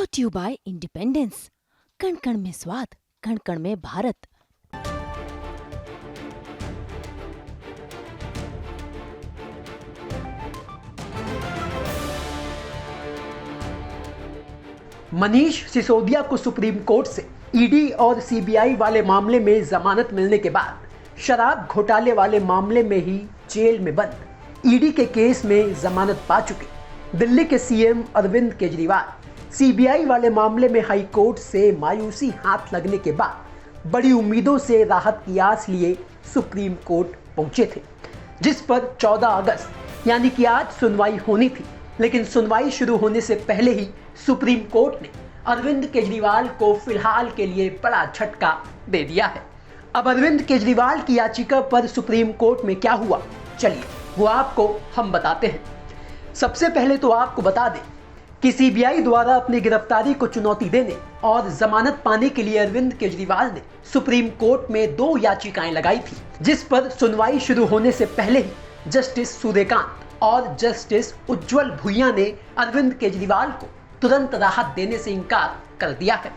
Brought you bye independence. कण कण में स्वाद, कण कण में भारत। मनीष सिसोदिया को सुप्रीम कोर्ट से ईडी और सीबीआई वाले मामले में जमानत मिलने के बाद शराब घोटाले वाले मामले में ही जेल में बंद ईडी के केस में जमानत पा चुके दिल्ली के सीएम अरविंद केजरीवाल सीबीआई वाले मामले में हाई कोर्ट से मायूसी हाथ लगने के बाद बड़ी उम्मीदों से राहत की आस लिए सुप्रीम कोर्ट पहुंचे थे, जिस पर 14 अगस्त यानी कि आज सुनवाई होनी थी। लेकिन सुनवाई शुरू होने से पहले ही सुप्रीम कोर्ट ने अरविंद केजरीवाल को फिलहाल के लिए बड़ा झटका दे दिया है। अब अरविंद केजरीवाल की याचिका पर सुप्रीम कोर्ट में क्या हुआ, चलिए वो आपको हम बताते हैं। सबसे पहले तो आपको बता दें कि सीबीआई द्वारा अपनी गिरफ्तारी को चुनौती देने और जमानत पाने के लिए अरविंद केजरीवाल ने सुप्रीम कोर्ट में 2 याचिकाएं लगाई थी, जिस पर सुनवाई शुरू होने से पहले ही जस्टिस सूर्यकांत और जस्टिस उज्जवल भुइयां ने अरविंद केजरीवाल को तुरंत राहत देने से इनकार कर दिया है।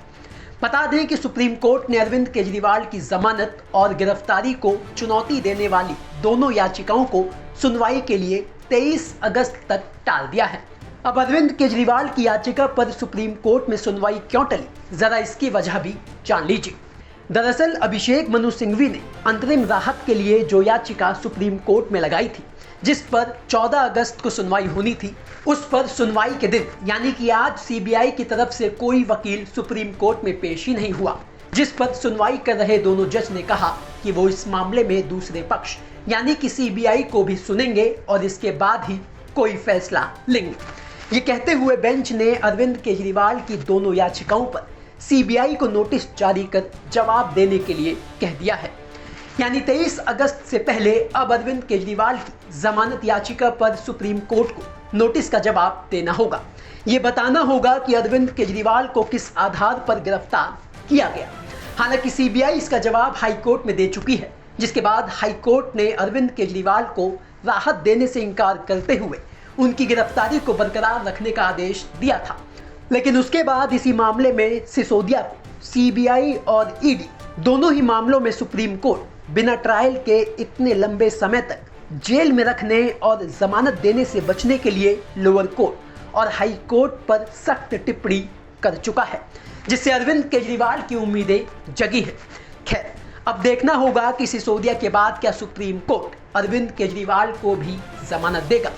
बता दें कि सुप्रीम कोर्ट ने अरविंद केजरीवाल की जमानत और गिरफ्तारी को चुनौती देने वाली दोनों याचिकाओं को सुनवाई के लिए 23 अगस्त तक टाल दिया है। अब अरविंद केजरीवाल की याचिका पर सुप्रीम कोर्ट में सुनवाई क्यों टली, जरा इसकी वजह भी जान लीजिए। दरअसल अभिषेक मनु सिंघवी ने अंतरिम राहत के लिए जो याचिका सुप्रीम कोर्ट में लगाई थी, जिस पर 14 अगस्त को सुनवाई होनी थी, उस पर सुनवाई के दिन यानी कि आज सीबीआई की तरफ से कोई वकील सुप्रीम कोर्ट में पेश ही नहीं हुआ, जिस पर सुनवाई कर रहे दोनों जज ने कहा कि वो इस मामले में दूसरे पक्ष यानी कि सीबीआई को भी सुनेंगे और इसके बाद ही कोई फैसला लेंगे। ये कहते हुए बेंच ने अरविंद केजरीवाल की दोनों याचिकाओं पर सीबीआई को नोटिस जारी कर जवाब देने के लिए कह दिया है। यानी 23 अगस्त से पहले अब अरविंद केजरीवाल की जमानत याचिका पर सुप्रीम कोर्ट को नोटिस का जवाब देना होगा। ये बताना होगा कि अरविंद केजरीवाल को किस आधार पर गिरफ्तार किया गया। हालांकि सीबीआई इसका जवाब हाई कोर्ट में दे चुकी है, जिसके बाद हाई कोर्ट ने अरविंद केजरीवाल को राहत देने से इनकार करते हुए उनकी गिरफ्तारी को बरकरार रखने का आदेश दिया था। लेकिन उसके बाद इसी मामले में सिसोदिया को सीबीआई और ईडी दोनों ही मामलों में सुप्रीम कोर्ट बिना ट्रायल के इतने लंबे समय तक जेल में रखने और जमानत देने से बचने के लिए लोअर कोर्ट और हाई कोर्ट पर सख्त टिप्पणी कर चुका है, जिससे अरविंद केजरीवाल की उम्मीदें जगी है। खैर, अब देखना होगा कि सिसोदिया के बाद क्या सुप्रीम कोर्ट अरविंद केजरीवाल को भी जमानत देगा।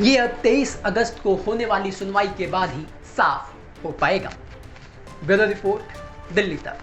ये अब 23 अगस्त को होने वाली सुनवाई के बाद ही साफ हो पाएगा। ब्यूरो रिपोर्ट, दिल्ली तक।